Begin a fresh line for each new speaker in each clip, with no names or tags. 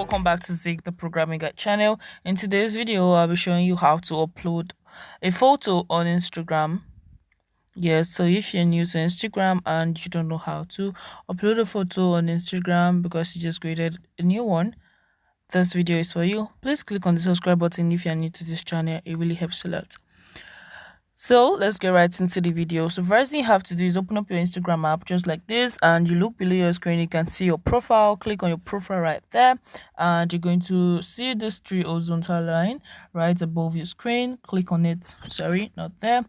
welcome back to Zig the Programming Guide channel. In today's video, I'll be showing you how to upload a photo on Instagram. Yes, so if you're new to Instagram and you don't know how to upload a photo on Instagram because you just created a new one, this video is for you. Please click on the subscribe button if you're new to this channel. It really helps a lot. So let's get right into the video. So first thing you have to do is open up your Instagram app just like this, and you look below your screen. You can see your profile. Click on your profile right there, and you're going to see this three horizontal line right above your screen. Click on it. Sorry, not there.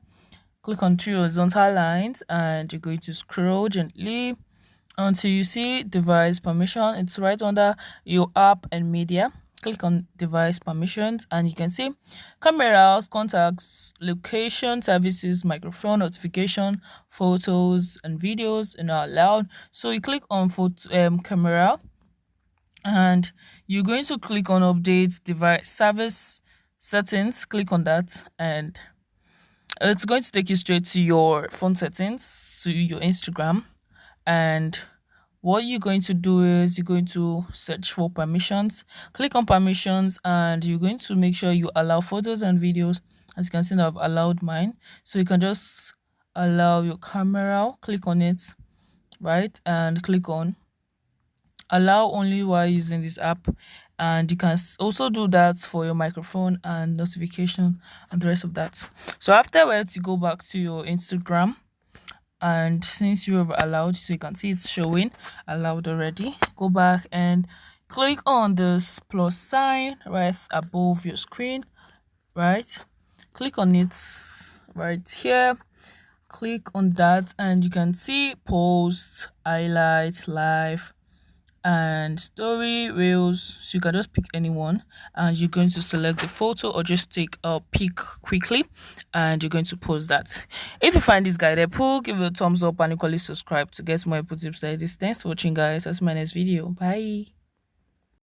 Click on three horizontal lines, and you're going to scroll gently until you see device permission. It's right under your app and media. Click on device permissions, and you can see cameras, contacts, location, services, microphone, notification, photos and videos are not allowed. So you click on camera, and you're going to click on update device service settings. Click on that, and it's going to take you straight to your phone settings, to your Instagram. And what you're going to do is you're going to search for permissions. Click on permissions, and you're going to make sure you allow photos and videos. As you can see, I've allowed mine, so you can just allow your camera. Click on it, right, and click on allow only while using this app. And you can also do that for your microphone and notification and the rest of that. So afterwards, you go back to your Instagram, and since you have allowed, so you can see it's showing allowed already, go back and click on this plus sign right above your screen, right, click on it right here, click on that, and you can see post, highlight, live, and story, reels. So you can just pick anyone, and you're going to select the photo or just take a pic quickly, and you're going to post that. If you find this guide helpful, give it a thumbs up and equally subscribe to get more input tips like this. Thanks for watching, guys. That's my next video. Bye.